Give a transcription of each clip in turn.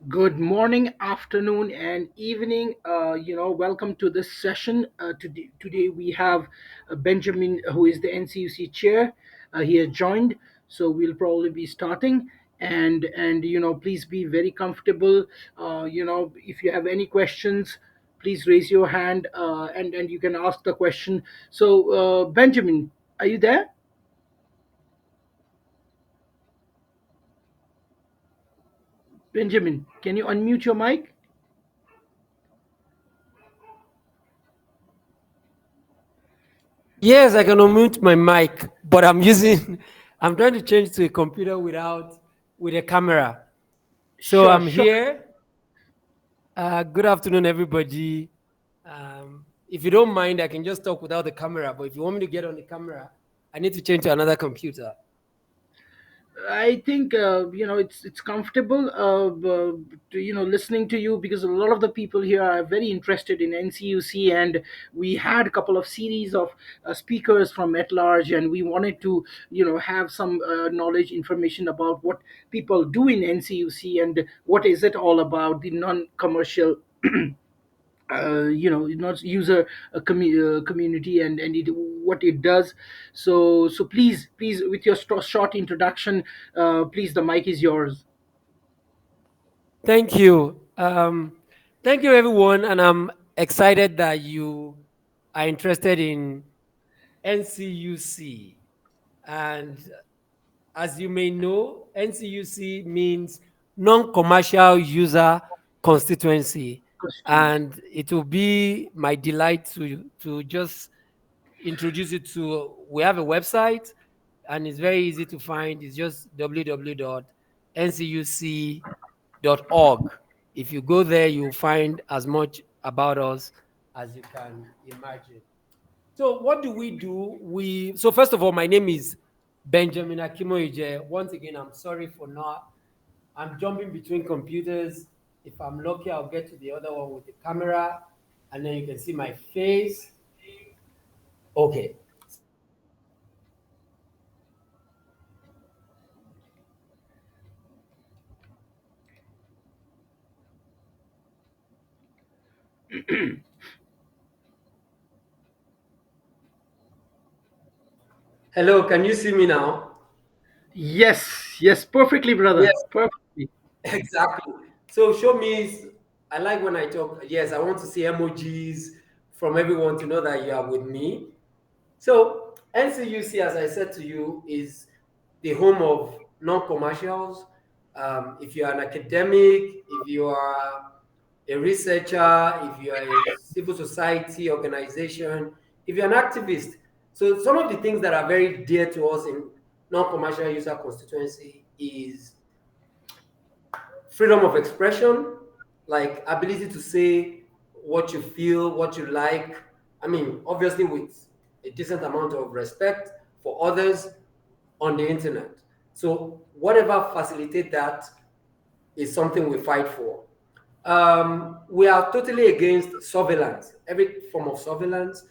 Good morning, afternoon, and evening. Welcome to this session. Today we have Benjamin, who is the NCUC chair. He has joined, so we'll probably be starting. And please be very comfortable. If you have any questions, please raise your hand, and you can ask the question. So, Benjamin, are you there? Benjamin, can you unmute your mic? Yes, I can unmute my mic, but I'm trying to change to a computer with a camera. So Sure, I'm sure. here. Good afternoon, everybody. If you don't mind, I can just talk without the camera, but if you want me to get on the camera, I need to change to another computer. I think it's comfortable listening to you because a lot of the people here are very interested in NCUC, and we had a couple of series of speakers from at large, and we wanted to have some knowledge information about what people do in NCUC and what is it all about, the non-commercial not user community what it does. So please, with your short introduction, please, the mic is yours. Thank you. Thank you, everyone. And I'm excited that you are interested in NCUC. And as you may know, NCUC means non-commercial user constituency, Constituency. and it will be my delight to just introduce it to. We have a website, and it's very easy to find. It's just www.ncuc.org. If you go there, you'll find as much about us as you can imagine. So what do we do? So first of all, my name is Benjamin Akinmoyeje. Once again, I'm sorry for not. I'm jumping between computers. If I'm lucky, I'll get to the other one with the camera, and then you can see my face. Okay. Hello. Can you see me now? Yes, yes, perfectly, brother, Yes. perfectly. Exactly. So show me. I like when I talk. Yes, I want to see emojis from everyone to know that you are with me. So NCUC, as I said to you, is the home of non-commercials. If you are an academic, if you are a researcher, if you are a civil society organization, if you're an activist. So some of the things that are very dear to us in non-commercial user constituency is freedom of expression, like ability to say what you feel, what you like. I mean, obviously with a decent amount of respect for others on the internet. So whatever facilitate that is something we fight for. We are totally against surveillance, every form of surveillance,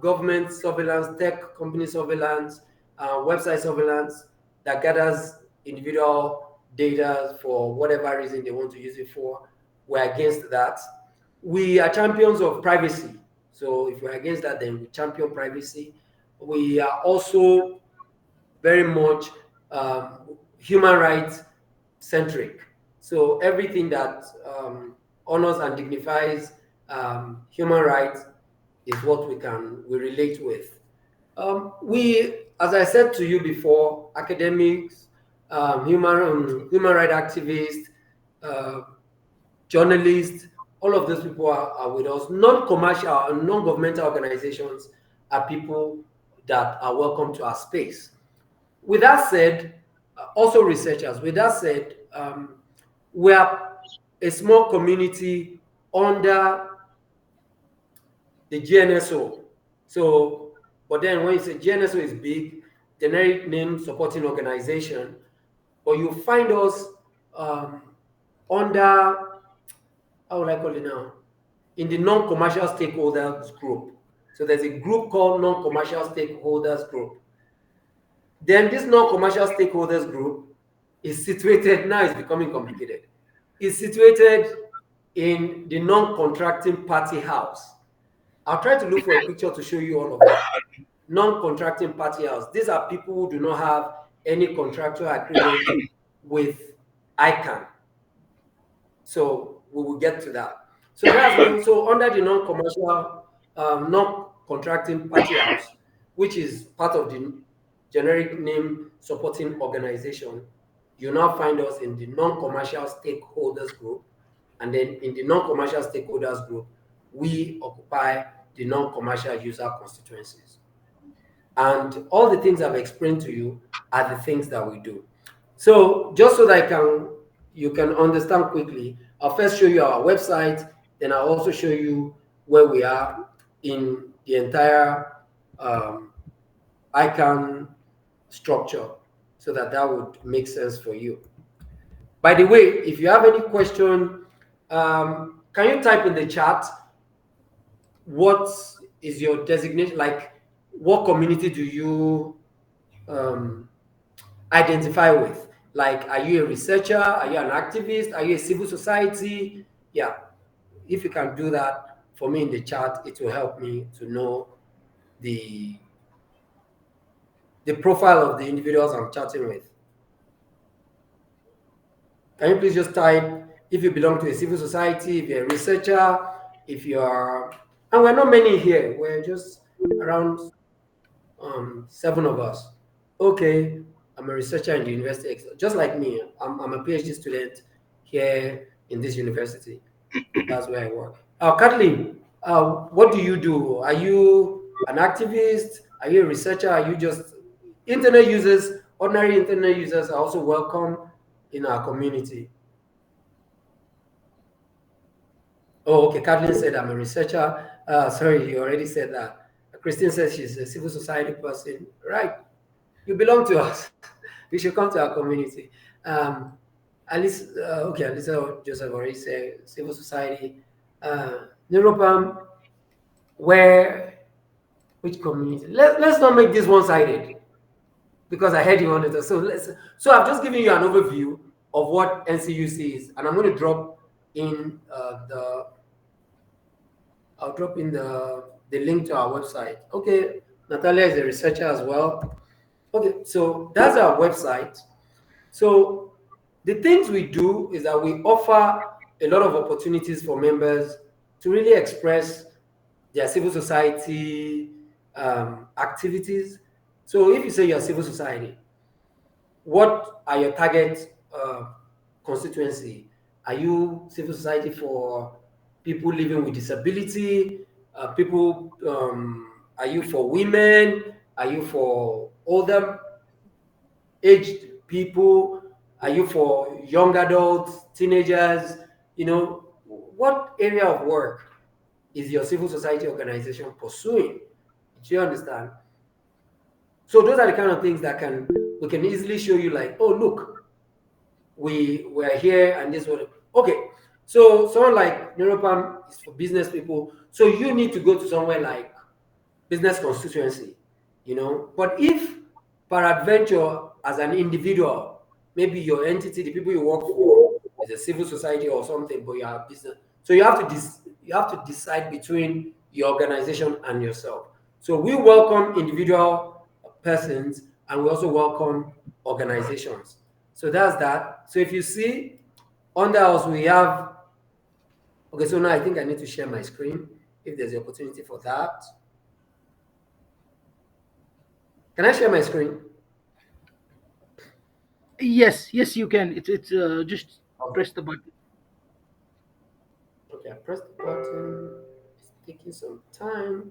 government surveillance, tech company surveillance, website surveillance that gathers individual data for whatever reason they want to use it for. We're against that. We are champions of privacy. So if we're against that, then we champion privacy. We are also very much human rights centric. So everything that honors and dignifies human rights is what we relate with. As I said to you before, academics, human rights activists, uh, journalists, all of those people are with us. Non-commercial and non-governmental organizations are people that are welcome to our space. With that said, also researchers, with that said, we are a small community under the GNSO. So, but then when you say GNSO is big, generic name supporting organization, but you find us um, under, how would I call it now? In the non-commercial stakeholders group. So there's a group called non-commercial stakeholders group. Then this non-commercial stakeholders group is situated, now it's becoming complicated. is situated in the non-contracting party house. I'll try to look for a picture to show you all of that. Non-contracting party house. These are people who do not have any contractual agreement with ICANN. So we will get to that. So that's one. So under the non-commercial, non-contracting party house, which is part of the generic name supporting organization, you now find us in the non-commercial stakeholders group. And then in the non-commercial stakeholders group, we occupy the non-commercial user constituencies. And all the things I've explained to you are the things that we do. So just so that you can understand quickly, I'll first show you our website, then I'll also show you where we are in the entire ICANN structure, so that would make sense for you. By the way, if you have any question, can you type in the chat what is your designation, like what community do you identify with? Like, are you a researcher? Are you an activist? Are you a civil society? Yeah. If you can do that for me in the chat, it will help me to know the profile of the individuals I'm chatting with. Can you please just type if you belong to a civil society, if you're a researcher, if you are, and we're not many here, we're just around 7 of us. Okay, I'm a researcher in the university, just like me. I'm a PhD student here in this university. That's where I work. Kathleen, what do you do? Are you an activist? Are you a researcher? Are you just internet users? Ordinary internet users are also welcome in our community. Oh, okay. Kathleen said I'm a researcher. Sorry, you already said that. Christine says she's a civil society person. Right. You belong to us. You should come to our community. Alice, okay, Alisa Joseph already said civil society. Neuropam, which community? Let's not make this one-sided, because I heard you wanted to. So I've just given you an overview of what NCUC is, and I'm going to drop in I'll drop in the link to our website. Okay, Natalia is a researcher as well. Okay, so that's our website. So the things we do is that we offer a lot of opportunities for members to really express their civil society activities. So if you say you're civil society, what are your target constituency? Are you civil society for people living with disability? Are you for women? Are you for older aged people? Are you for young adults, teenagers? What area of work is your civil society organization pursuing? Do you understand? So those are the kind of things that we can easily show you, like, oh, look, we're here and this one. Okay, so someone like Neuropam is for business people. So you need to go to somewhere like business constituency, But if peradventure, as an individual, maybe your entity, the people you work for, is a civil society or something, but you have business. So you have to decide between your organization and yourself. So we welcome individual persons, and we also welcome organizations. So that's that. So if you see under us, we have. Okay, so now I think I need to share my screen if there's the opportunity for that. Can I share my screen? Yes, yes, you can. It's just Okay. press the button. Okay, I pressed the button. It's taking some time.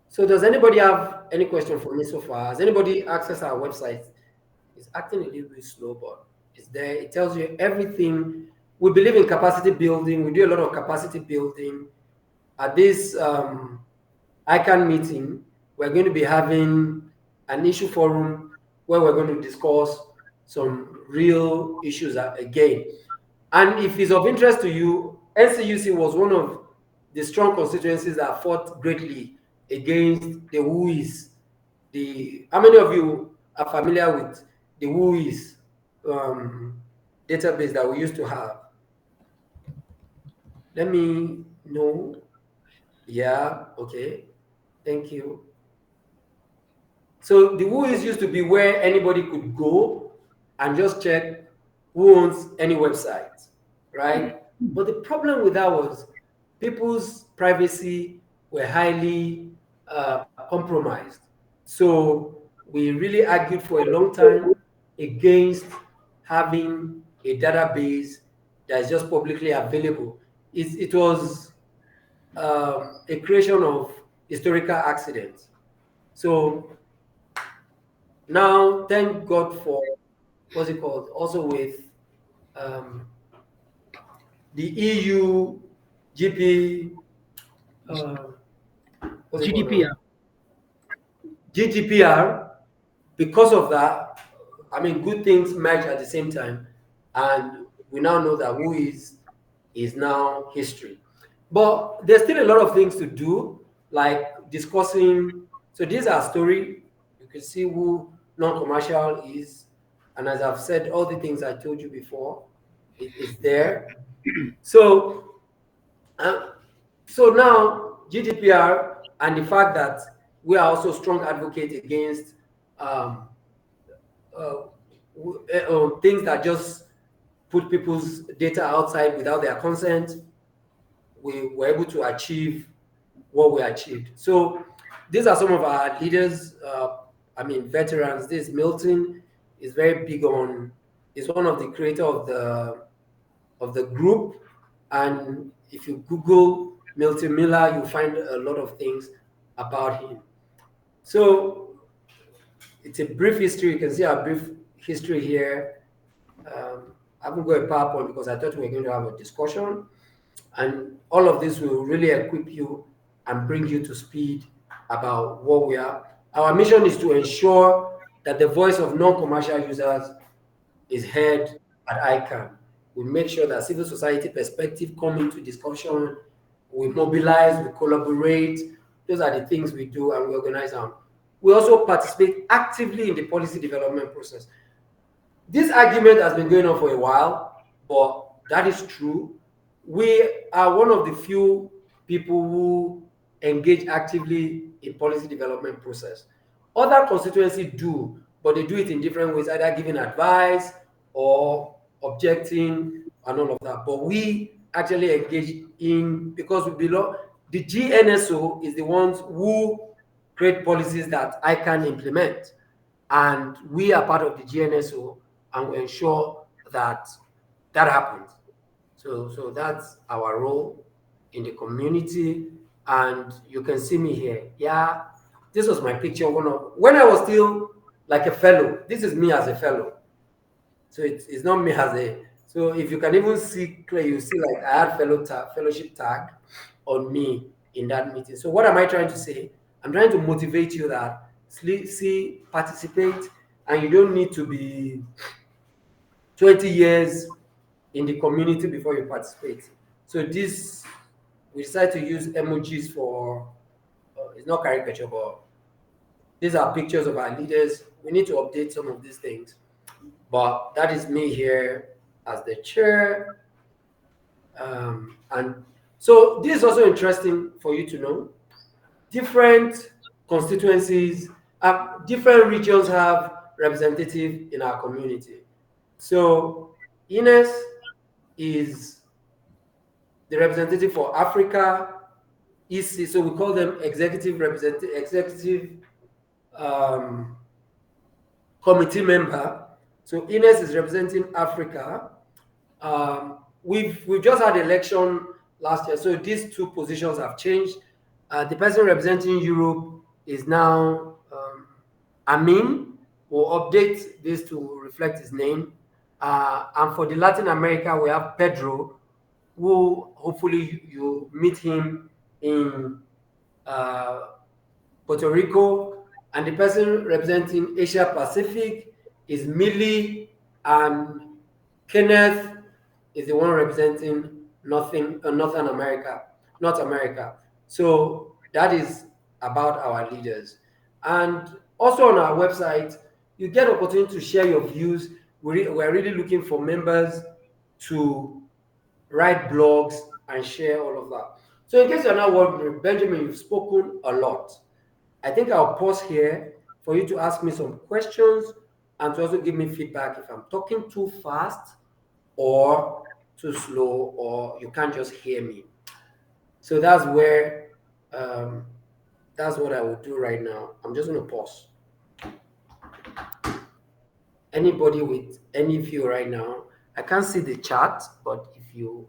So does anybody have any question for me so far? Has anybody accessed our website? It's acting a little bit slow, but it's there. It tells you everything. We believe in capacity building. We do a lot of capacity building. At this ICANN meeting, we're going to be having an issue forum where we're going to discuss some real issues again. And if it's of interest to you, NCUC was one of the strong constituencies that fought greatly against the WUIs. How many of you are familiar with the WUIs? um, database that we used to have. Let me know. Yeah, okay. Thank you. So the WHOIS used to be where anybody could go and just check who owns any website, right? But the problem with that was people's privacy were highly compromised. So we really argued for a long time against having a database that is just publicly available. It was a creation of historical accidents. So now, thank God for what's it called? Also with um, the EU GP, uh, what's it called now? GDPR. GDPR. Because of that, I mean, good things merge at the same time, and we now know that who is now history. But there's still a lot of things to do, like discussing. So these are story. You can see who non-commercial is, and as I've said, all the things I told you before is there. So, uh, so now GDPR and the fact that we are also strong advocate against um, uh, things that just put people's data outside without their consent, we were able to achieve what we achieved. So these are some of our leaders. I mean, veterans. This Milton is very big on. Is one of the creator of the group, and if you Google Milton Miller, you find a lot of things about him. So it's a brief history. You can see our brief history here. I haven't got a PowerPoint because I thought we were going to have a discussion. And all of this will really equip you and bring you to speed about what we are. Our mission is to ensure that the voice of non-commercial users is heard at ICANN. We make sure that civil society perspective come into discussion. We mobilize, we collaborate. Those are the things we do and we organize them. We also participate actively in the policy development process. This argument has been going on for a while, but that is true. We are one of the few people who engage actively in policy development process. Other constituencies do, but they do it in different ways, either giving advice or objecting and all of that. But we actually engage in because we belong. The GNSO is the ones who create policies that I can implement, and we are part of the GNSO, and we ensure that that happens. So that's our role in the community, and you can see me here. Yeah, this was my picture when I was still like a fellow. This is me as a fellow. So it's not me as a. So if you can even see clear, you see like I had fellowship tag on me in that meeting. So what am I trying to say? I'm trying to motivate you that see, participate, and you don't need to be 20 years in the community before you participate. So this, we decided to use emojis for, it's not caricature, but these are pictures of our leaders. We need to update some of these things. But that is me here as the chair. And so this is also interesting for you to know. Different constituencies, different regions have representative in our community. So Ines is the representative for Africa, EC, so we call them executive um, committee member. So Ines is representing Africa. We've just had election last year, so these two positions have changed. The person representing Europe is now Amin. We'll update this to reflect his name. And for the Latin America, we have Pedro, who hopefully you meet him in uh, Puerto Rico, and the person representing Asia Pacific is Millie, and Kenneth is the one representing Northern America, North America. So that is about our leaders. And also on our website, you get opportunity to share your views. we're really looking for members to write blogs and share all of that. So in case you're not wondering, Benjamin, you've spoken a lot. I think I'll pause here for you to ask me some questions and to also give me feedback if I'm talking too fast or too slow or you can't just hear me. So um, that's what I will do right now. I'm just going to pause. Anybody with any view right now? I can't see the chat, but if you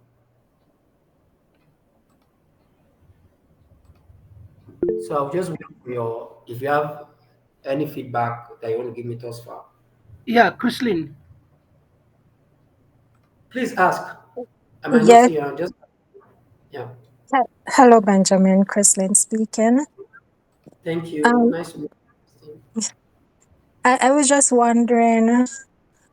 so I'll just wait for your if you have any feedback that you want to give me thus far. Yeah, Chrislin. Please ask. I might not Yes. see you. I'm just yeah. Hello, Benjamin. Chrislyn speaking. Thank you. Um, Nice to meet you. I was just wondering,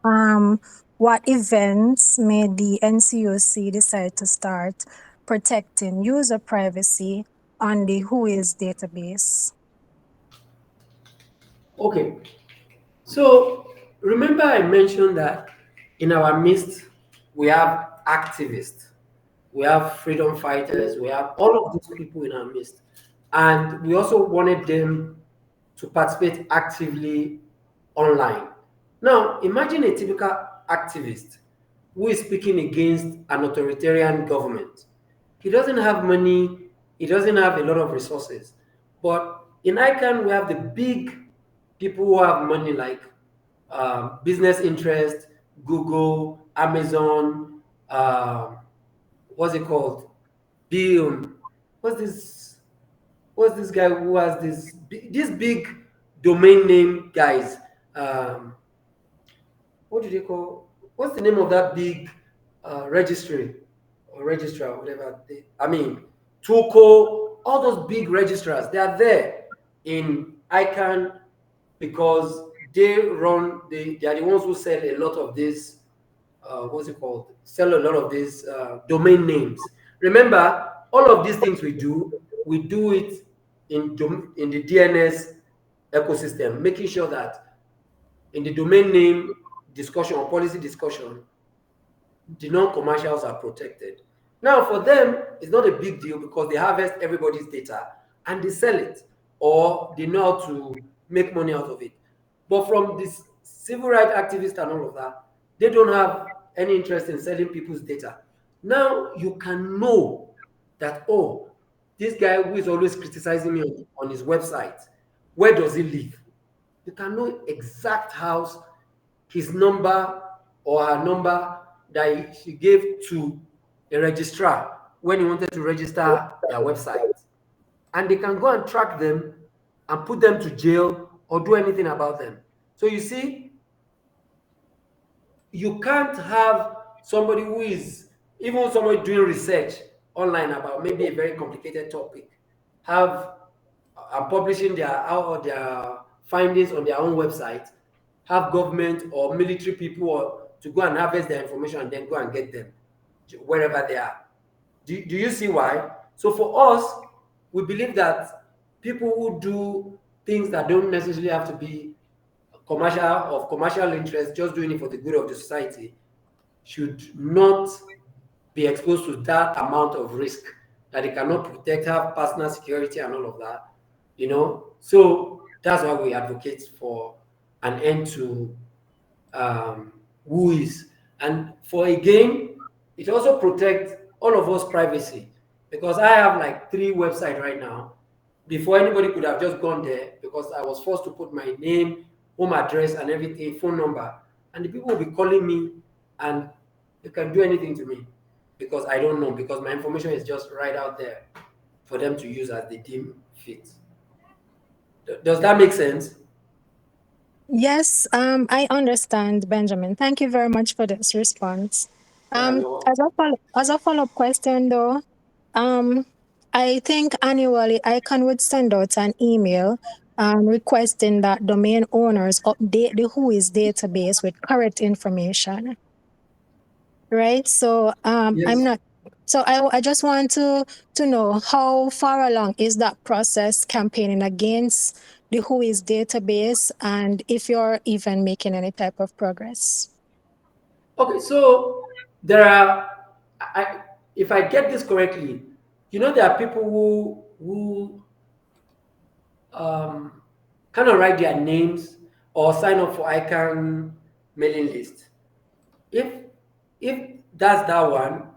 um, what events made the NCUC decide to start protecting user privacy on the WHOIS database? Okay. So remember I mentioned that in our midst we have activists, we have freedom fighters, we have all of these people in our midst. And we also wanted them to participate actively online. Now, imagine a typical activist who is speaking against an authoritarian government. He doesn't have money, he doesn't have a lot of resources. But in ICANN, we have the big people who have money like business interest, Google, Amazon, what's it called? Bill, what's this? What's this guy who has this big domain name guys? Um, what do they call? What's the name of that big registry or registrar, whatever? I mean, Tuco, all those big registrars, they are there in ICANN because they are the ones who sell a lot of this what's it called? Sell a lot of these domain names. Remember, all of these things we do it in the DNS ecosystem, making sure that in the domain name discussion or policy discussion, the non-commercials are protected. Now, for them, it's not a big deal because they harvest everybody's data and they sell it, or they know how to make money out of it. But from this civil rights activists and all of that, they don't have any interest in selling people's data. Now you can know that, oh, this guy who is always criticizing me on his website, where does he live? You can know exact house, his number or her number that he gave to a registrar when he wanted to register their website. And they can go and track them and put them to jail or do anything about them. So you see, you can't have somebody who is, even somebody doing research online about maybe a very complicated topic, have publishing their findings on their own website, have government or military people or to go and harvest their information and then go and get them wherever they are. Do you see why? So for us, we believe that people who do things that don't necessarily have to be commercial interest, just doing it for the good of the society, should not be exposed to that amount of risk that they cannot protect, have personal security and all of that, you know. So that's why we advocate for an end to who is, and for again, it also protects all of us privacy because I have like 3 websites right now. Before, anybody could have just gone there because I was forced to put my name, home address and everything, phone number, and the people will be calling me and they can do anything to me because I don't know, because my information is just right out there for them to use as they deem fit. Does that make sense? Yes, I understand, Benjamin. Thank you very much for this response. Yeah, Um, you're welcome. as a follow-up question though, um, I think annually ICANN would send out an email requesting that domain owners update the WHOIS database with correct information, right? So I'm Yes. not. So I just want to know how far along is that process campaigning against the WHOIS database, and if you're even making any type of progress. Okay, so there are, if I get this correctly, there are people who um, kind of write their names or sign up for ICANN mailing list. If if that's that one,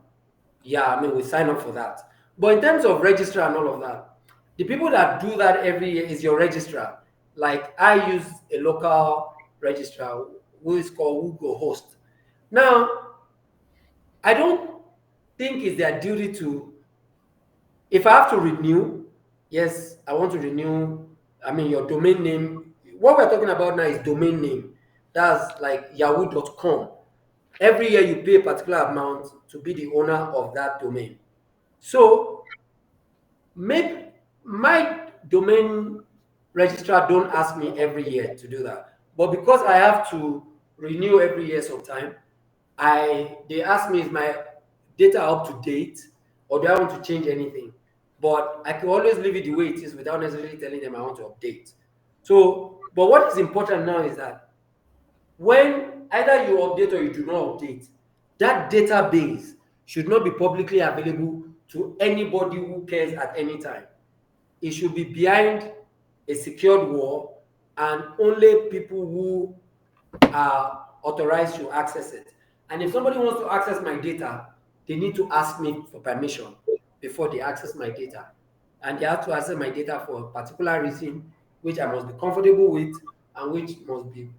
yeah, I mean we sign up for that. But in terms of registrar and all of that, the people that do that every year is your registrar. Like I use a local registrar who is called Google Host. Now, I don't think it's their duty to, if I have to renew, yes, I want to renew. I mean, your domain name. What we're talking about now is domain name. That's like yahoo.com. Every year you pay a particular amount to be the owner of that domain. So maybe my domain registrar don't ask me every year to do that. But because I have to renew every year sometime, they ask me, is my data up to date or do I want to change anything? But I can always leave it the way it is without necessarily telling them I want to update. So, but what is important now is that when either you update or you do not update, that database should not be publicly available to anybody who cares at any time. It should be behind a secured wall, and only people who are authorized to access it. And if somebody wants to access my data, they need to ask me for permission before they access my data. And they have to access my data for a particular reason, which I must be comfortable with and which must be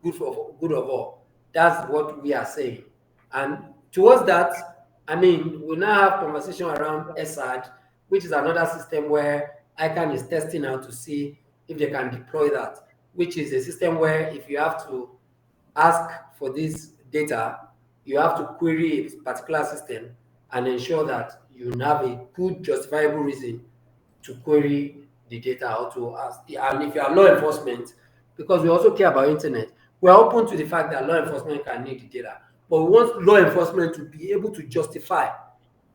good of all. That's what we are saying. And towards that, I mean, we now have conversation around SAD, which is another system where ICANN is testing out to see if they can deploy that, which is a system where if you have to ask for this data, you have to query a particular system and ensure that you have a good justifiable reason to query the data or to ask. And if you are law enforcement, because we also care about internet, we're open to the fact that law enforcement can need the data, but we want law enforcement to be able to justify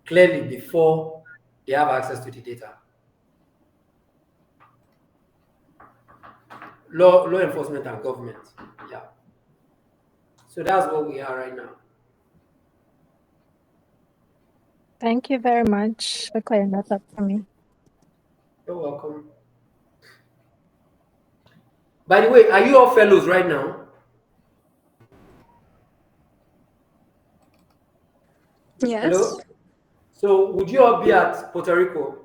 clearly before they have access to the data. Law enforcement and government, yeah. So that's what we are right now. Thank you very much for clearing that up for me. You're welcome. By the way, are you all fellows right now? Yes. Hello? So would you all be at Puerto Rico?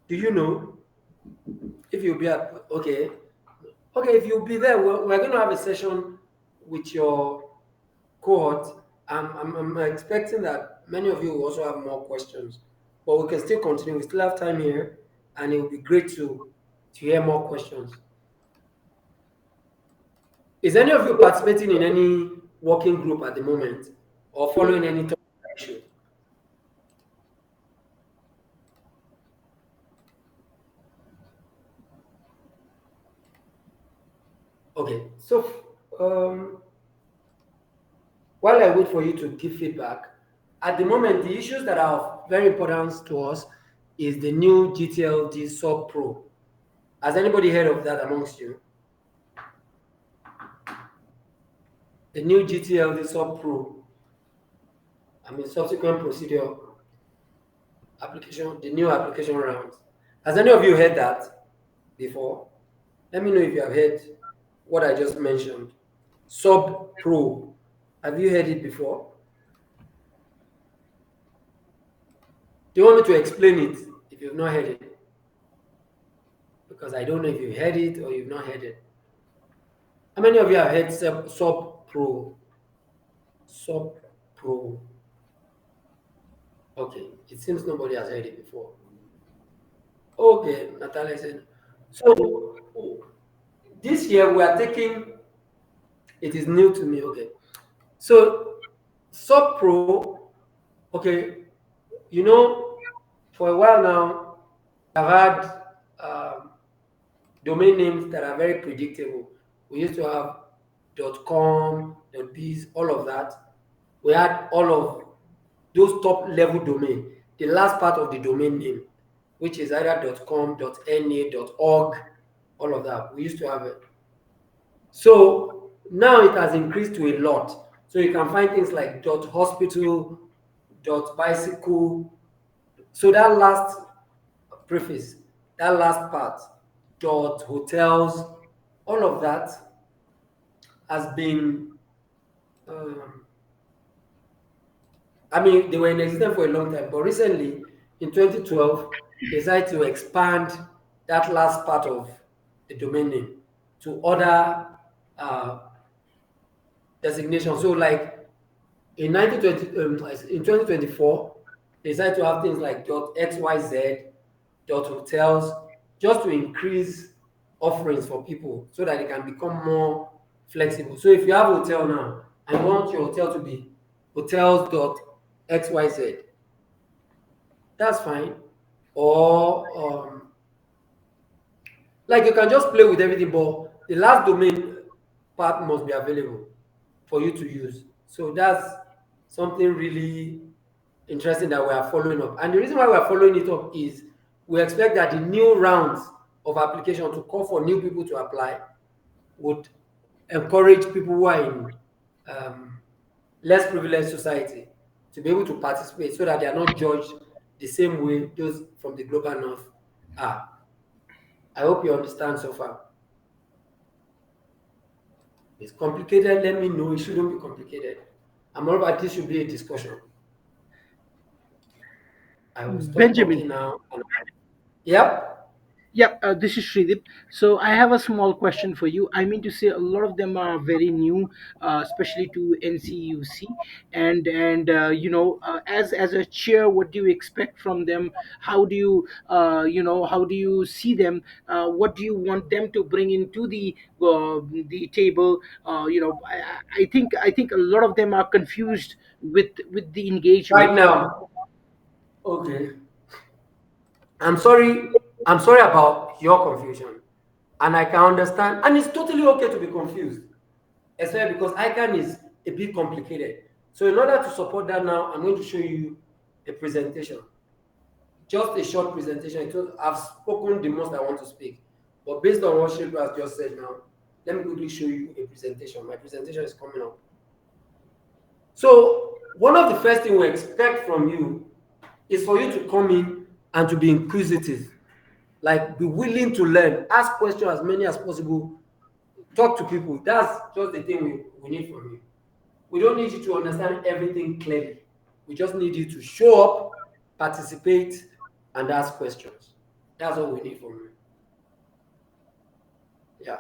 Do you know if you'll be at, okay. Okay, if you'll be there, we're going to have a session with your cohort. I'm expecting that many of you will also have more questions, but we can still continue. We still have time here, and it will be great to hear more questions. Is any of you participating in any working group at the moment or following any topic issue? Okay, so while I wait for you to give feedback, at the moment, the issues that are of very importance to us is the new GTLD Sub Pro. Has anybody heard of that amongst you? The new GTLD Sub Pro, I mean, subsequent procedure application, the new application rounds. Has any of you heard that before? Let me know if you have heard what I just mentioned. Sub Pro. Have you heard it before? Do you want me to explain it if you've not heard it? Because I don't know if you've heard it or you've not heard it. How many of you have heard Sub Pro? Sub Pro. Okay, it seems nobody has heard it before. Okay, Natalia said. So this year we are taking, it is new to me. Okay, so Sub Pro, okay, for a while now, I've had domain names that are very predictable. We used to have .com, .biz, all of that. We had all of those top level domain, the last part of the domain name, which is either .com, .na, .org, all of that. We used to have it. So now it has increased to a lot. So you can find things like .hospital, .bicycle. So that last preface, that last part, .hotels, all of that has been, um, I mean, they were in existence for a long time, but recently in 2012, they decided to expand that last part of the domain name to other uh, designations. So, like in 1920, in 2024, they decided to have things like .xyz, .hotels, just to increase offerings for people so that they can become more flexible. So, if you have a hotel now and you want your hotel to be hotels.xyz, that's fine. Or like you can just play with everything, but the last domain part must be available for you to use. So that's something really interesting that we are following up. And the reason why we are following it up is we expect that the new rounds of application to call for new people to apply would encourage people who are in um, less privileged society to be able to participate so that they are not judged the same way those from the global north are. I hope you understand so far. It's complicated. Let me know. It shouldn't be complicated. I'm more about this should be a discussion. I will stop Benjamin. talking now. Yep. Yeah, this is Sridip. So I have a small question for you. I mean to say, a lot of them are very new, especially to NCUC, and as a chair, what do you expect from them? How do you how do you see them? What do you want them to bring into the table? I think a lot of them are confused with the Right engagement. now. Okay. I'm sorry. I'm sorry about your confusion. And I can understand. And it's totally okay to be confused, especially because ICANN is a bit complicated. So in order to support that now, I'm going to show you a presentation. Just a short presentation. I've spoken the most I want to speak. But based on what Shilpa has just said now, let me quickly show you a presentation. My presentation is coming up. So one of the first things we expect from you is for you to come in and to be inquisitive, like be willing to learn, ask questions as many as possible, talk to people. That's just the thing we need from you. We don't need you to understand everything clearly. We just need you to show up, participate, and ask questions. That's what we need from you. Yeah.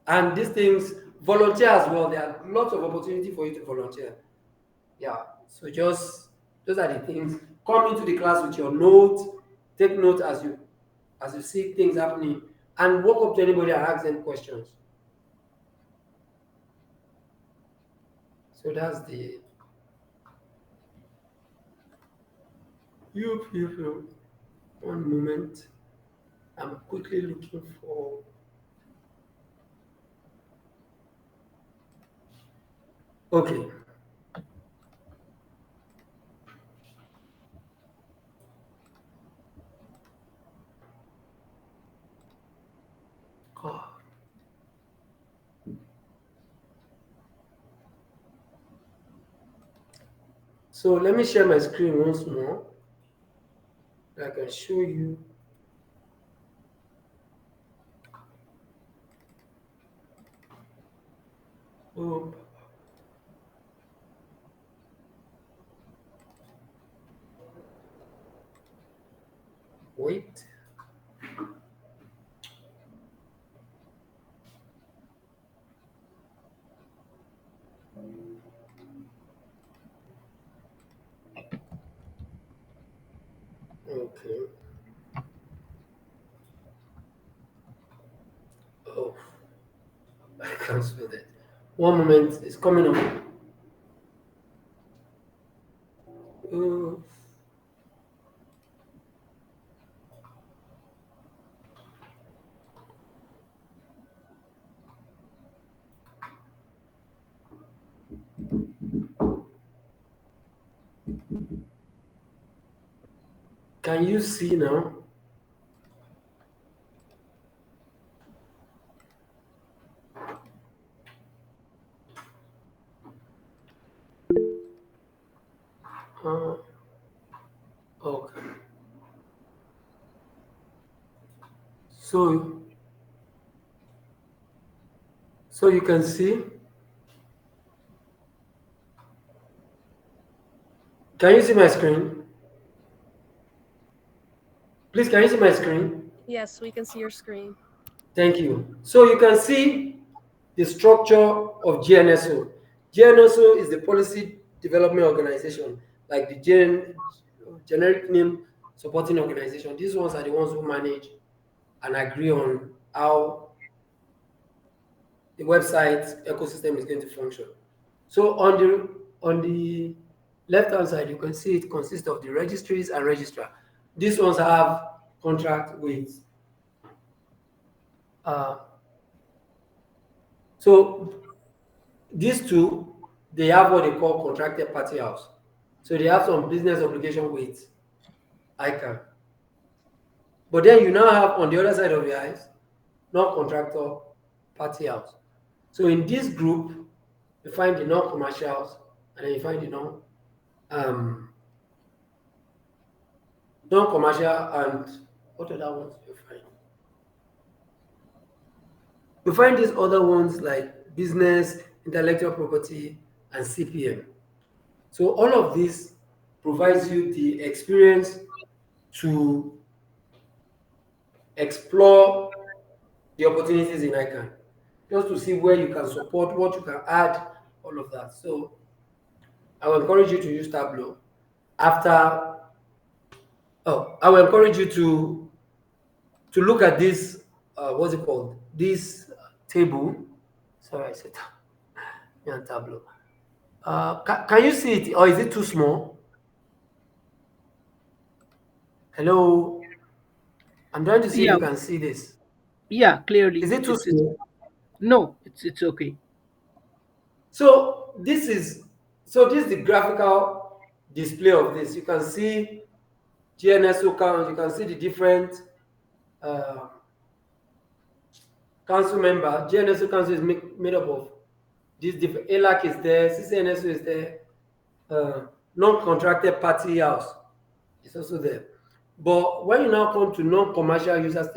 And these things, volunteer as well. There are lots of opportunity for you to volunteer. Yeah. So just those are the things. Come into the class with your notes, take note as you see things happening, and walk up to anybody and ask them questions. So that's the you. One moment. I'm quickly looking for. Okay. God. So let me share my screen once more. I can show you. Oh, wait. Okay. Oh, I can't spell that. One moment. It's coming up. Oh, Can you see now? Uh, okay. So, so you can see. Can you see my screen? Please, can you see my screen? Yes, we can see your screen. Thank you. So you can see the structure of GNSO. GNSO is the Policy Development Organization, like the generic name supporting organization. These ones are the ones who manage and agree on how the website ecosystem is going to function. So on the left hand side, you can see it consists of the registries and registrar. These ones have contract with uh, so these two, they have what they call contracted party house. So they have some business obligation with ICANN. But then you now have on the other side of the eyes, non-contractor party house. So in this group, you find the non-commercials and then you find the um, non-commercial and what other ones do you find? You find these other ones like business, intellectual property, and CPM. So all of this provides you the experience to explore the opportunities in ICANN, just to see where you can support, what you can add, all of that. So I will encourage you to use Tableau. After, oh, I will encourage you to look at this. What's it called? This table. Sorry, I said yeah, Tableau. Can you see it, or is it too small? Hello, I'm trying to see if Yeah, you can see this. yeah, clearly. Is it too It's small? no, it's okay. So this is the graphical display of this. You can see GNSO count. You can see the different uh, council member. GNSO council is made up of this different. ALAC is there. CCNSO is there. Non-contracted party house is also there. But when you now come to non-commercial users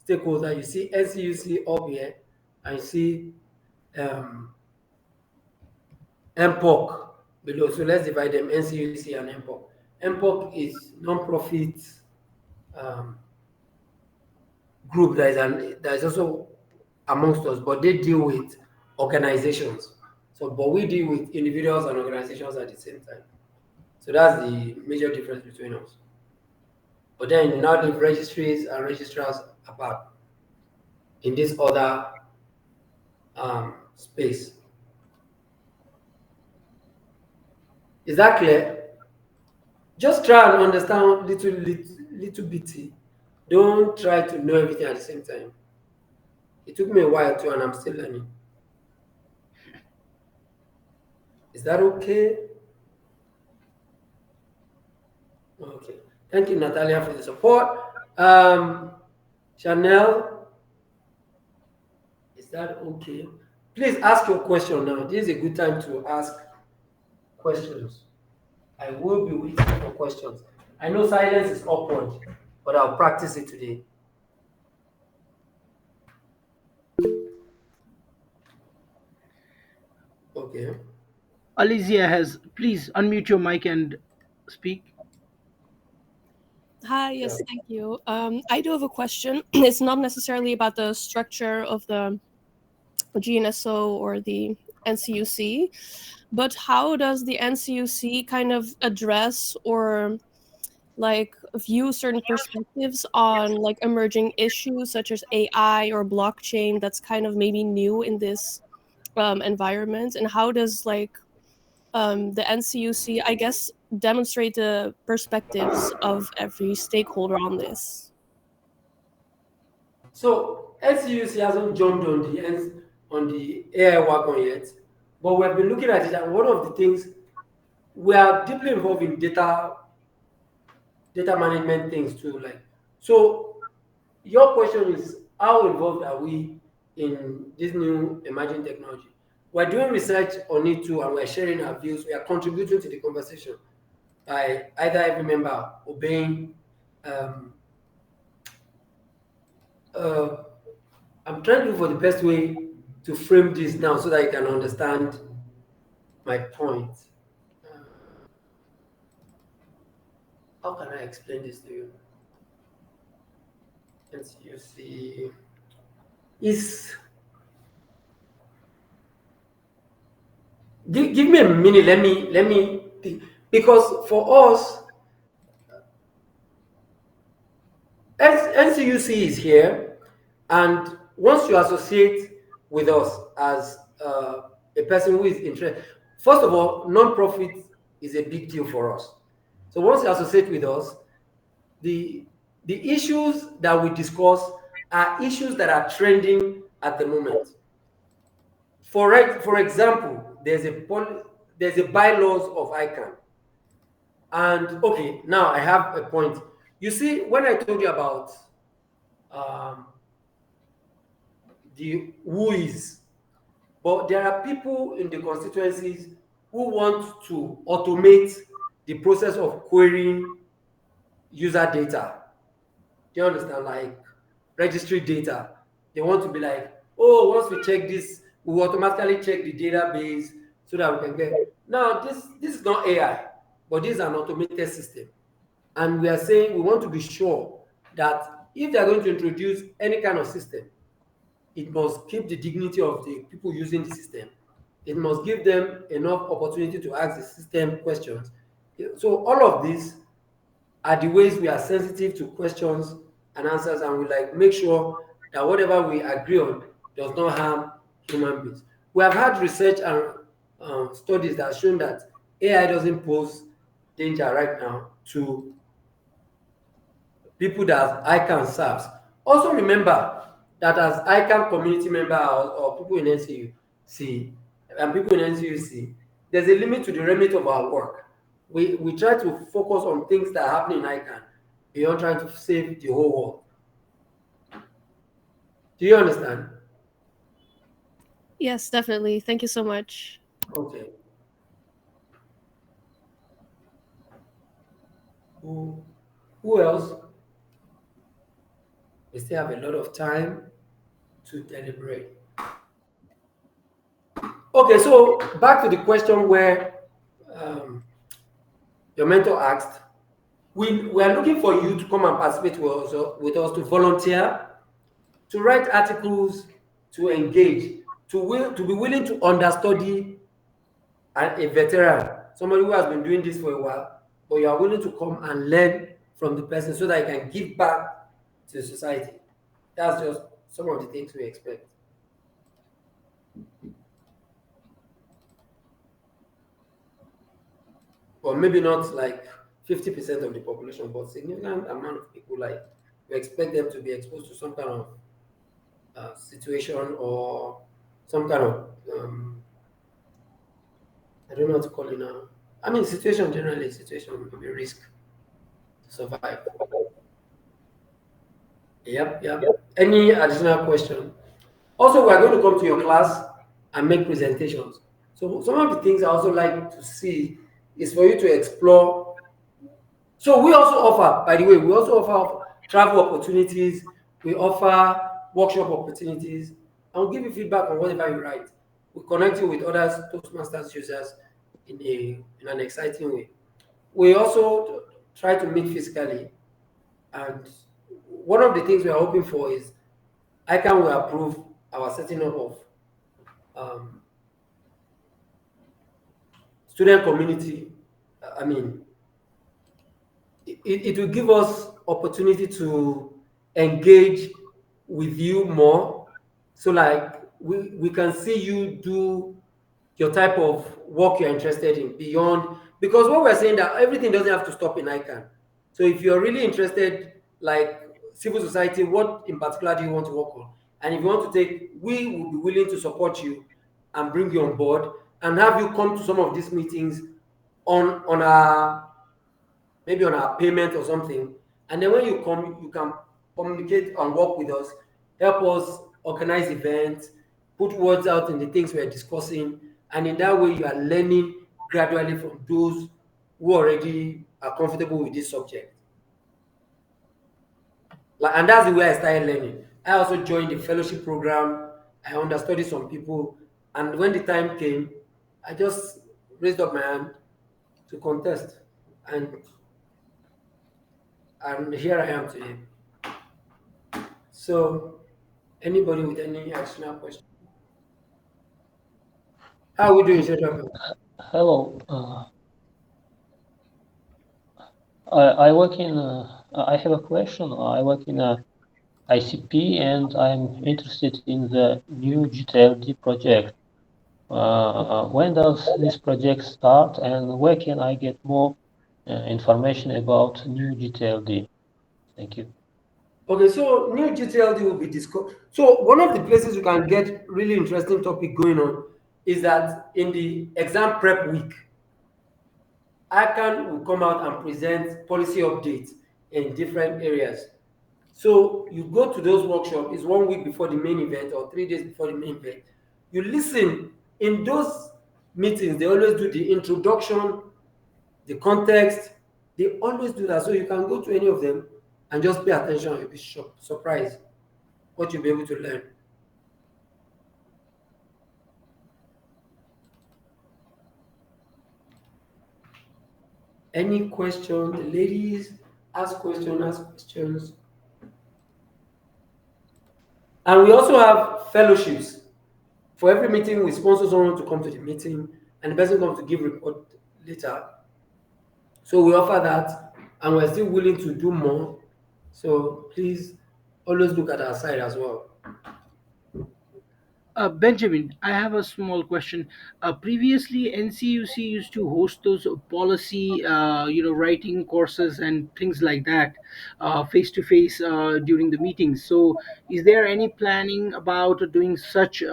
stakeholder, you see NCUC up here, and you see um, MPOC below. So let's divide them, NCUC and MPOC. MPOC is non-profit um, group that is also amongst us, but they deal with organizations. So, but we deal with individuals and organizations at the same time. So that's the major difference between us. But then you now leave registries and registrars apart in this other space. Is that clear? Just try and understand little bitty. Don't try to know everything at the same time. It took me a while too, and I'm still learning. Is that okay? Okay. Thank you, Natalia, for the support. Chanel, is that okay? Please ask your question now. This is a good time to ask questions. I will be waiting for questions. I know silence is awkward, but I'll practice it today. Okay. Alicia has, please unmute your mic and speak. Hi, Sure. yes, thank you. I do have a question. It's not necessarily about the structure of the GNSO or the NCUC, but how does the NCUC kind of address or like view certain perspectives on like emerging issues such as AI or blockchain that's kind of maybe new in this environment? And how does like the NCUC, I guess, demonstrate the perspectives of every stakeholder on this? So NCUC hasn't jumped on the AI wagon yet, but we have been looking at it, and one of the things we are deeply involved in data management things too. Like, so your question is, how involved are we in this new emerging technology? We're doing research on it too, and we're sharing our views. We are contributing to the conversation by either every member obeying. Um, uh, I'm trying to look for the best way to frame this now so that you can understand my point. Uh, how can I explain this to you? NCUC is. Give me a minute. Let me think. Because for us, NCUC is here, and once you associate with us as a person who is interested, first of all, non-profit is a big deal for us. So once you associate with us, the the issues that we discuss are issues that are trending at the moment. For example, there's a bylaws of ICANN. And okay, now I have a point. You see, when I told you about um, the who is, but there are people in the constituencies who want to automate the process of querying user data. Do you understand? Like registry data. They want to be like, oh, once we check this, we will automatically check the database so that we can get. Now, this is not AI, but this is an automated system. And we are saying we want to be sure that if they are going to introduce any kind of system, it must keep the dignity of the people using the system. It must give them enough opportunity to ask the system questions. So all of these are the ways we are sensitive to questions and answers, and we like make sure that whatever we agree on does not harm human beings. We have had research and studies that have shown that AI doesn't pose danger right now to people that ICANN serves. Also remember that as ICANN community member or people in NCUC and people in NCUC, there's a limit to the remit of our work. We try to focus on things that are happening in ICANN beyond trying to save the whole world. Do you understand? Yes, definitely. Thank you so much. Okay. Who, who else? We still have a lot of time to deliberate. Okay, so back to the question where um, your mentor asked, we are looking for you to come and participate with us to volunteer, to write articles, to engage, to be willing to understudy a veteran, somebody who has been doing this for a while, but you are willing to come and learn from the person so that you can give back to society. That's just some of the things we expect. Or maybe not like 50% of the population, but significant amount of people, like we expect them to be exposed to some kind of situation or some kind of I don't know what to call it now. I mean, situation generally, situation maybe risk to survive. Yep. Any additional question? Also, we are going to come to your class and make presentations. So some of the things I also like to see is for you to explore. So we also offer, by the way, we also offer travel opportunities. We offer workshop opportunities, and we'll give you feedback on whatever you write. We connect you with others Toastmasters users in an exciting way. We also try to meet physically, and one of the things we are hoping for is ICANN will approve our setting up of um, student community. I mean, it will give us opportunity to engage with you more. So like we can see you do your type of work you're interested in beyond, because what we're saying that everything doesn't have to stop in ICANN. So if you're really interested, like civil society, what in particular do you want to work on? And if you want to take, we will be willing to support you and bring you on board and have you come to some of these meetings on our maybe on our payment or something. And then when you come, you can communicate and work with us, help us organize events, put words out in the things we're discussing, and in that way you are learning gradually from those who already are comfortable with this subject. Like, and that's the way I started learning. I also joined the fellowship program. I understudied some people, and when the time came, I just raised up my hand to contest, and here I am today. So, anybody with any additional question? How are we doing, Shedraka? Hello. I work in. I have a question. I work in a ICP, and I'm interested in the new GTLD project. When does this project start, and where can I get more information about new GTLD? Thank you. Okay, so new GTLD will be discussed. So one of the places you can get really interesting topic going on is that in the exam prep week, ICANN will come out and present policy updates in different areas. So you go to those workshops, it's 1 week before the main event or 3 days before the main event. You listen in those meetings, they always do the introduction, the context, they always do that. So you can go to any of them and just pay attention and you'll be surprised what you'll be able to learn. Any question? The ladies, ask questions, ask questions. And we also have fellowships. For every meeting, we sponsor someone to come to the meeting, and the person comes to give report later. So we offer that, and we're still willing to do more. So please always look at our side as well. Benjamin, I have a small question. Previously, NCUC used to host those policy, writing courses and things like that, face to face during the meetings. So, is there any planning about doing such,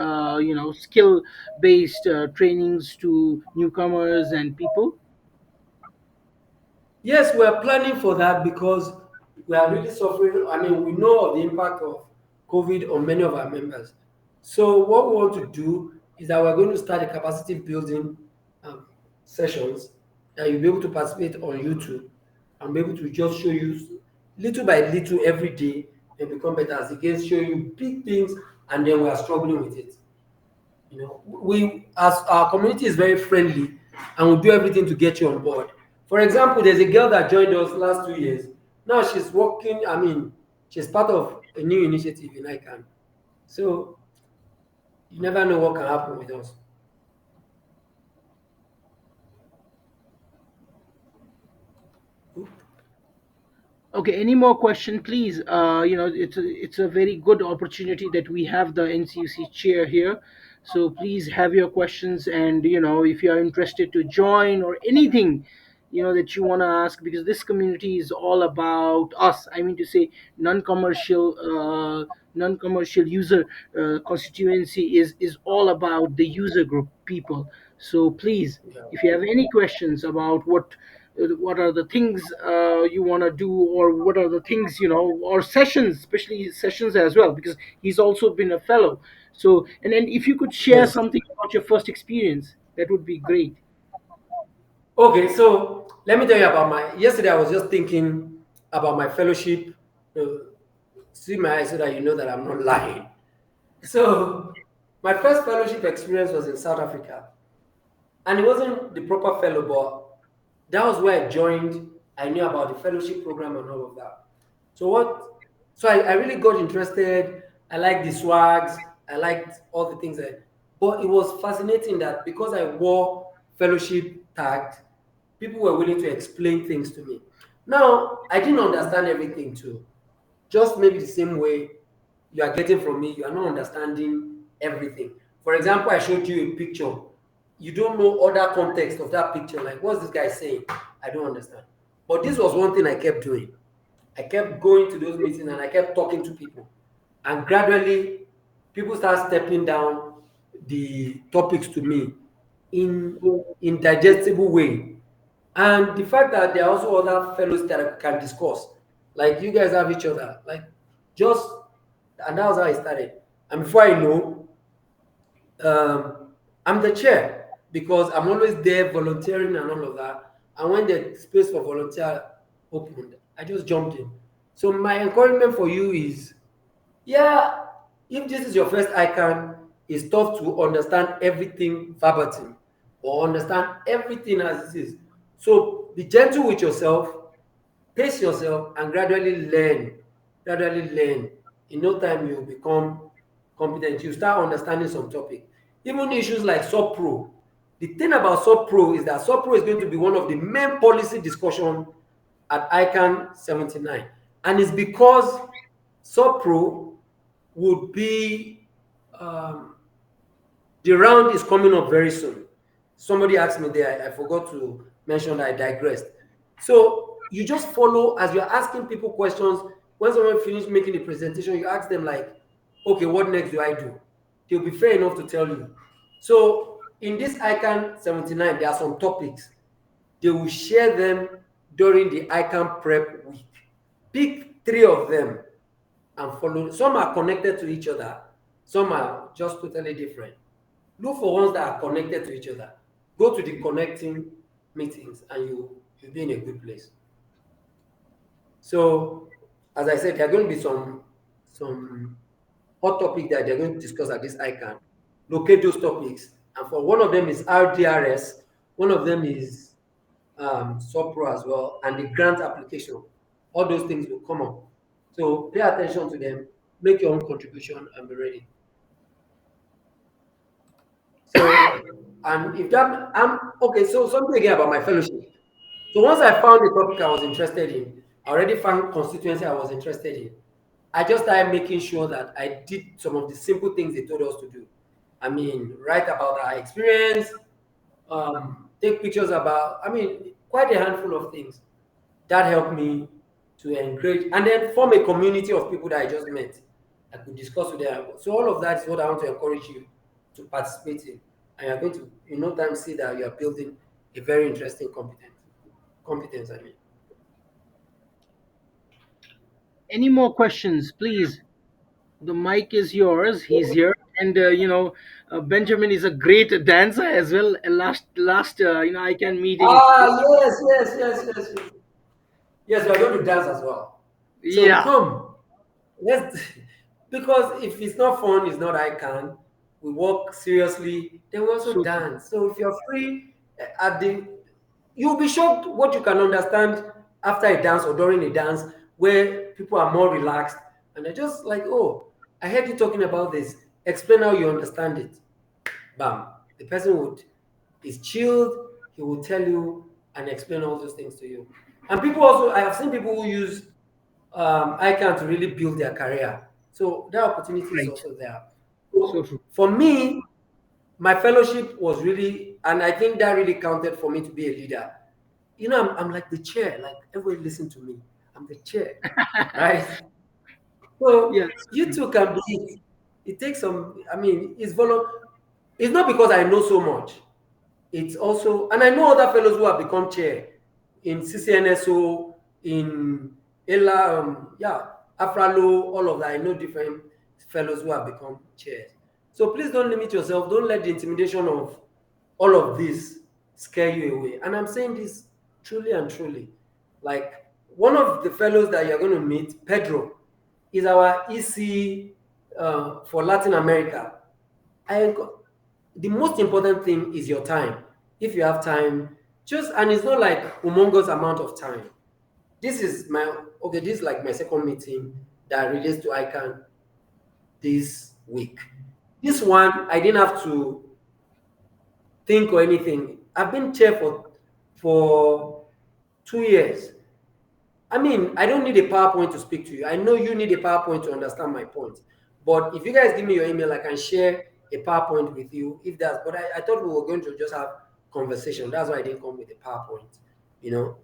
skill-based trainings to newcomers and people? Yes, we are planning for that because we are really suffering. I mean, we know of the impact of COVID on many of our members. So, what we want to do is that we're going to start a capacity building um, sessions that you'll be able to participate on YouTube and be able to just show you little by little every day and become better as against showing you big things and then we are struggling with it. You know, we as our community is very friendly and we do everything to get you on board. For example, there's a girl that joined us last 2 years. Now she's working, I mean, she's part of a new initiative in ICANN. So you never know what can happen with us. Okay, any more question, please? It's a very good opportunity that we have the NCUC chair here. So please have your questions, and if you are interested to join or anything, that you want to ask, because this community is all about us. I mean to say, non-commercial, non-commercial user constituency is all about the user group people. So please, Yeah. if you have any questions about what are the things you want to do, or what are the things, or sessions, especially sessions as well, because he's also been a fellow. So, and then if you could share Yes. something about your first experience, that would be great. Okay, so let me tell you about my yesterday. I was just thinking about my fellowship. Uh, See my eyes so that you know that I'm not lying. So my first fellowship experience was in South Africa. And it wasn't the proper fellow, but that was where I joined. I knew about the fellowship program and all of that. So what? So I really got interested. I liked the swags. I liked all the things. But it was fascinating that because I wore fellowship tagged, people were willing to explain things to me. Now I didn't understand everything too. Just maybe the same way you are getting from me, you are not understanding everything. For example, I showed you a picture. You don't know other context of that picture. Like, what's this guy saying? I don't understand. But this was one thing I kept doing. I kept going to those meetings and I kept talking to people. And gradually, people start stepping down the topics to me in digestible way. And the fact that there are also other fellows that can discuss, like you guys have each other, like just, and that was how I started. And before I know, I'm the chair because I'm always there volunteering and all of that. And when the space for volunteer opened, I just jumped in. So my encouragement for you is, yeah, if this is your first ICANN, it's tough to understand everything verbatim or understand everything as it is. So be gentle with yourself, pace yourself, and gradually learn. Gradually learn. In no time, you become competent. You start understanding some topic. Even issues like sub-pro. The thing about sub-pro is that sub-pro is going to be one of the main policy discussion at ICANN 79. And it's because sub-pro would be, um, the round is coming up very soon. Somebody asked me there, I forgot to mention that I digressed. So you just follow as you're asking people questions. When someone finishes making the presentation, you ask them like, okay, what next do I do? They'll be fair enough to tell you. So in this ICANN 79, there are some topics. They will share them during the ICANN prep week. Pick 3 of them and follow. Some are connected to each other, some are just totally different. Look for ones that are connected to each other. Go to the connecting meetings and you'll be in a good place. So as I said, there are going to be some hot topic that they're going to discuss at this ICANN. Locate those topics. And for one of them is RDRS, one of them is SOPRO as well, and the grant application. All those things will come up. So pay attention to them, make your own contribution, and be ready. So, and if that, I'm okay. So something again about my fellowship. So once I found the topic I was interested in, I already found constituency I was interested in. I just started making sure that I did some of the simple things they told us to do. I mean, write about our experience, take pictures about, I mean, quite a handful of things. That helped me to encourage and then form a community of people that I just met. I could discuss with them. So all of that is what I want to encourage you to participate in. And you're going to, in no time, see that you are building a very interesting competence. I mean. Any more questions, please? The mic is yours. He's here, and Benjamin is a great dancer as well. Last I can meeting. Ah, yes, yes, yes, yes, yes. Yes, we are going to dance as well. So Yeah, come, let's because if it's not fun, it's not I can. We work seriously, then we also so true. dance. So if you're free at the, you'll be shocked what you can understand after a dance or during a dance where people are more relaxed and they're just like, oh, I heard you talking about this. Explain how you understand it. Bam. The person would is chilled, he will tell you and explain all those things to you. And people also, I have seen people who use ICANN to really build their career. So that opportunity is Right. also there. So So true. for me, my fellowship was really, and I think that really counted for me to be a leader. You know, I'm like the chair, like everybody listen to me. I'm the chair, right? Yeah, So so you true. too can be it. It takes some, I mean, it's not because I know so much. It's also, and I know other fellows who have become chair in CCNSO, in ELA, yeah, Afralo, all of that. I know different fellows who have become chairs. So please don't limit yourself. Don't let the intimidation of all of this scare you away. And I'm saying this truly and truly. Like one of the fellows that you're going to meet, Pedro, is our EC for Latin America. I the most important thing is your time. If you have time, just and it's not like humongous amount of time. This is my okay. This is like my second meeting that relates to ICANN this week. This one I didn't have to think or anything. I've been chair for 2 years. I mean, I don't need a PowerPoint to speak to you. I know you need a PowerPoint to understand my point. But if you guys give me your email, I can share a PowerPoint with you if that's. But I thought we were going to just have conversation. That's why I didn't come with a PowerPoint, you know.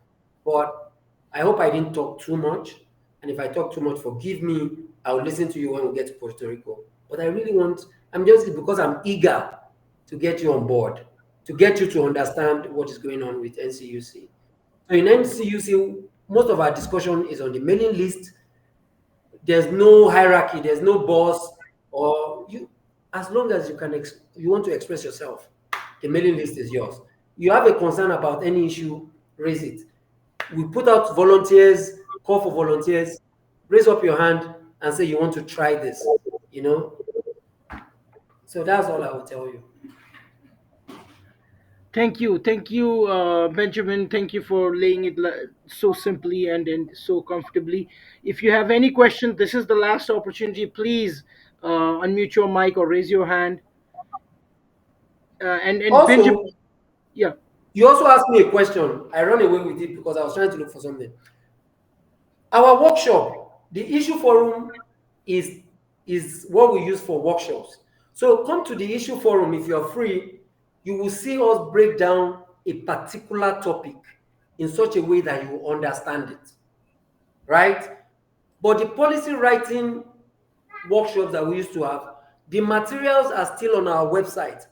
But I hope I didn't talk too much. And if I talk too much, forgive me. I'll listen to you when we get to Puerto Rico. But I really want, I'm just because I'm eager to get you on board, to get you to understand what is going on with NCUC. So in NCUC, most of our discussion is on the mailing list. There's no hierarchy, there's no boss, or you. As long as you want to express yourself, the mailing list is yours. You have a concern about any issue, raise it. We put out volunteers, call for volunteers, raise up your hand and say you want to try this, you know. So that's all I will tell you. Thank you, Benjamin. Thank you for laying it so simply and so comfortably. If you have any question, this is the last opportunity. Please unmute your mic or raise your hand. And Benjamin, Also, yeah, you also asked me a question. I ran away with it because I was trying to look for something. Our workshop, the issue forum is is what we use for workshops. So come to the issue forum if you're free. You will see us break down a particular topic in such a way that you understand it, right? But the policy writing workshops that we used to have, the materials are still on our website,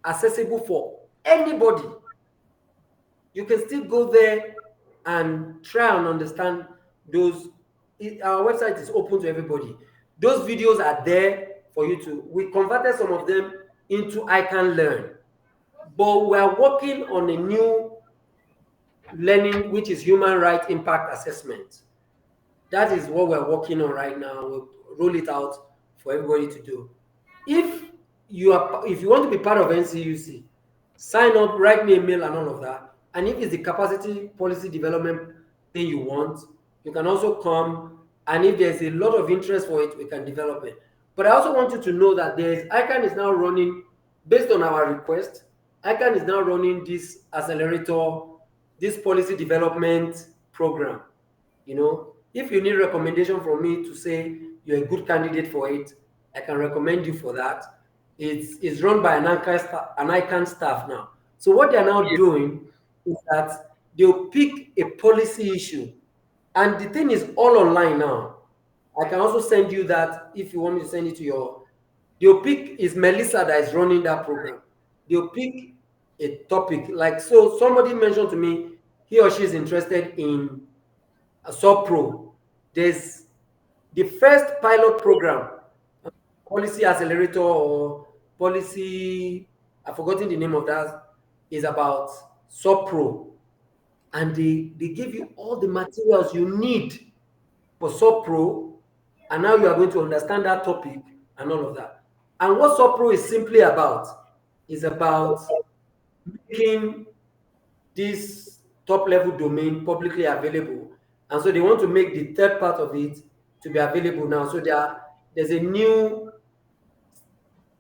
accessible for anybody. You can still go there and try and understand those. Our website is open to everybody. Those videos are there for you to. We converted some of them into ICANN Learn, but we are working on a new learning, which is human right impact assessment. That is what we're working on right now. We'll roll it out for everybody to do. If if you want to be part of NCUC, sign up, write me a mail and all of that. And if it's the capacity policy development thing you want, you can also come. And if there's a lot of interest for it, we can develop it. But I also want you to know that ICANN is now running, based on our request, ICANN is now running this accelerator, this policy development program. You know, if you need recommendation from me to say you're a good candidate for it, I can recommend you for that. It's run by an ICANN staff now. So what they're now doing is that they'll pick a policy issue, and the thing is all online now. I can also send you that if you want me to send it to your. They'll pick is Melissa that is running that program. They'll pick a topic like so. Somebody mentioned to me he or she is interested in a sub pro. There's the first pilot program, policy accelerator or policy, I've forgotten the name of that, is about sub pro. And they give you all the materials you need for sub pro. And now you are going to understand that topic and all of that. And what sub pro is simply about is about making this top level domain publicly available. And so they want to make the third part of it to be available now. So there's a new,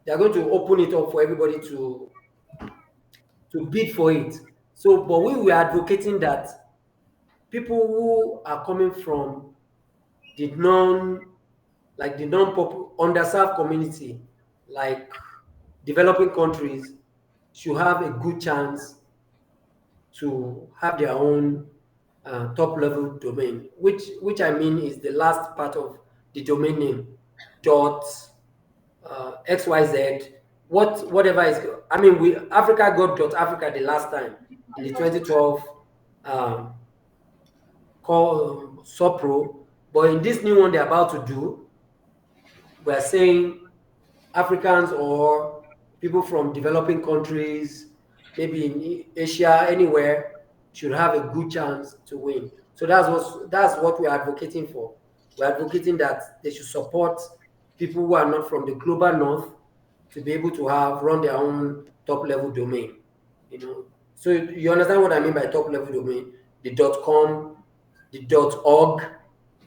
they're going to open it up for everybody to bid for it. So, but we were advocating that people who are coming from the underserved community, like developing countries, should have a good chance to have their own top level domain, which I mean is the last part of the domain name dot XYZ, whatever is. I mean, we Africa got dot Africa the last time in the 2012 um, call SOPRO, but in this new one they're about to do, we're saying Africans or people from developing countries, maybe in Asia, anywhere, should have a good chance to win. So that's what we're advocating for. We're advocating that they should support people who are not from the global north to be able to run their own top level domain. You know, so you understand what I mean by top level domain? The .com, the .org,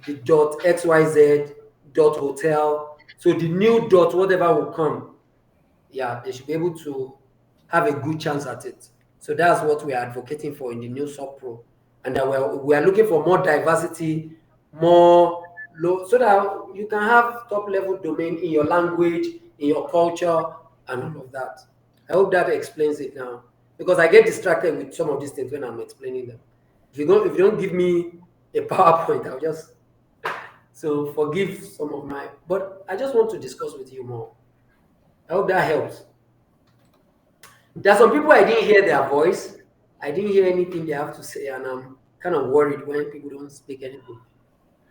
the .xyz, .hotel. So the new dot whatever will come, yeah, they should be able to have a good chance at it. So that's what we are advocating for in the new sub pro, and that we are looking for more diversity, more low, so that you can have top level domain in your language, in your culture, and all of that. I hope that explains it now, because I get distracted with some of these things when I'm explaining them. If you don't give me a PowerPoint, I'll just so forgive some of my. But I just want to discuss with you more. I hope that helps. There are some people I didn't hear their voice. I didn't hear anything they have to say, and I'm kind of worried when people don't speak anything.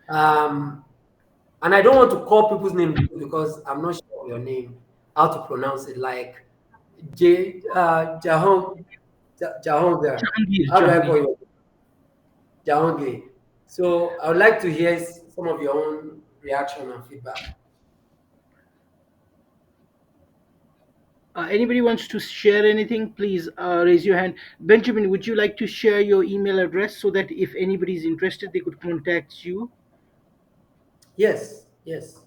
Um, and I don't want to call people's name because I'm not sure of your name, how to pronounce it. Like Jahongir. Jahangir, How do I call Jahangir. you? Jahongir. So I would like to hear some of your own reaction and feedback. Anybody wants to share anything, please raise your hand. Benjamin, would you like to share your email address so that if anybody is interested, they could contact you? Yes, yes.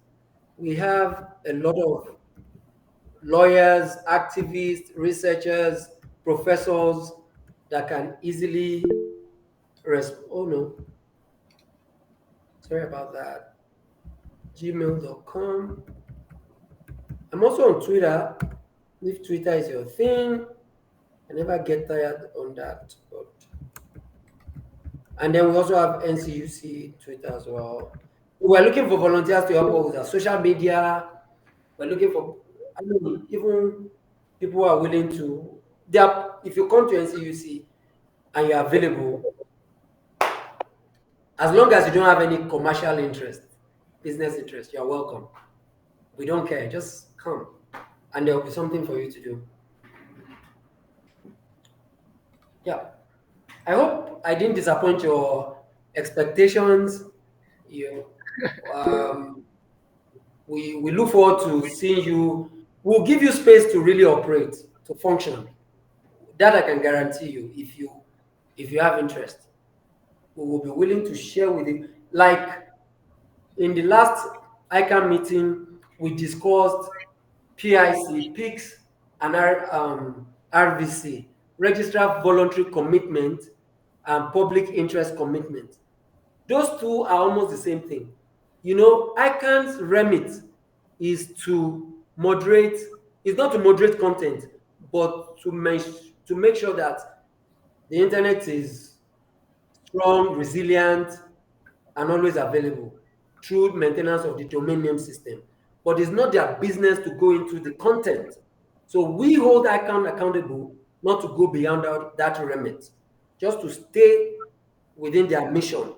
We have a lot of lawyers, activists, researchers, professors that can easily oh no, sorry about that. Gmail.com. I'm also on Twitter. If Twitter is your thing, I never get tired on that. But and then we also have NCUC Twitter as well. We're looking for volunteers to help us with our social media. We're looking for, I mean, even people who are willing to. If you come to NCUC and you're available, as long as you don't have any commercial interest, business interest, you're welcome. We don't care. Just come, and there will be something for you to do. Yeah. I hope I didn't disappoint your expectations. You, um, we look forward to seeing you. We'll give you space to really operate, to function. That I can guarantee you. If you have interest, we will be willing to share with you. Like in the last ICANN meeting, we discussed PIC, PICS, and RVC, Registrar Voluntary Commitment and Public Interest Commitment. Those two are almost the same thing. ICANN's remit is to moderate, is not to moderate content, but to make sure that the internet is strong, resilient, and always available through maintenance of the domain name system. But it's not their business to go into the content. So we hold ICANN accountable not to go beyond that remit, just to stay within their mission.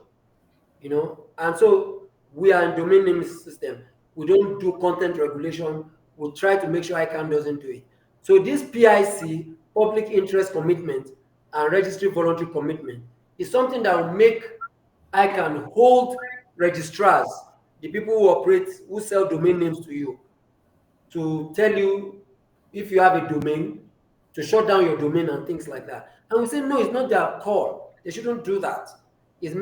And so we are in domain name system. We don't do content regulation. We try to make sure ICANN doesn't do it. So this PIC, public interest commitment, and registry voluntary commitment is something that will make ICANN hold registrars, the people who sell domain names to you, to tell you if you have a domain, to shut down your domain and things like that. And we say, no, it's not their call. They shouldn't do that. It's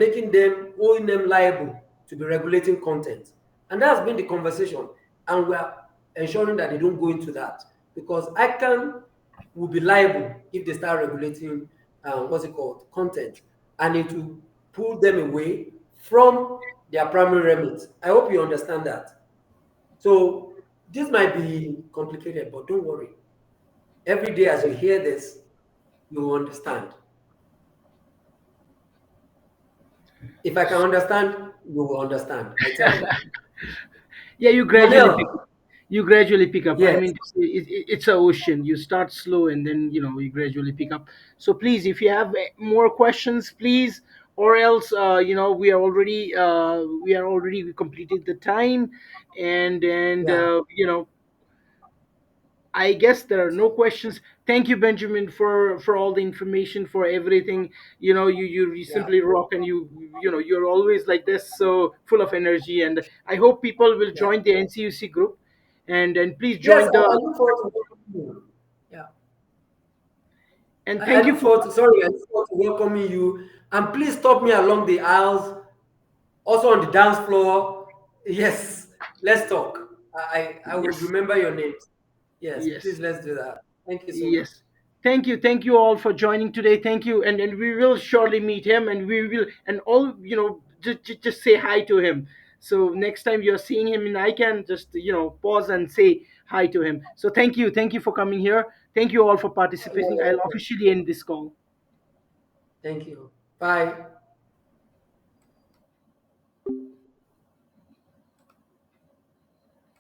holding them liable to be regulating content. And that's been the conversation. And we're ensuring that they don't go into that. Because ICANN will be liable if they start regulating, content. And it will pull them away from their primary remit. I hope you understand that. So this might be complicated, but don't worry. Every day as you hear this, you will understand. If I can understand, you will understand. I tell you. Yeah, you gradually pick Monel, up. You gradually pick up. I yes, mean, it's an ocean. You start slow and then you gradually pick up. So please, if you have more questions, please, or else we completed the time, and yeah, I guess there are no questions. Thank you, Benjamin, for all the information, for everything. You yeah. simply rock, and you're always like this, so full of energy. And I hope people will Yeah. join the NCUC group, and please Yes, join I the. look forward to welcoming you. Yeah. And I thank you look for. forward to sorry, I look forward to welcoming you. And please stop me along the aisles, also on the dance floor. Yes, let's talk. I would Yes, remember your names. Yes, please yes. let's do that. Thank you so much. Yes. Thank you all for joining today. Thank you, and we will surely meet him, and we will, and all just say hi to him. So next time you're seeing him in ICANN, just pause and say hi to him. So thank you for coming here. Thank you all for participating. I'll officially end this call. Thank you. Bye.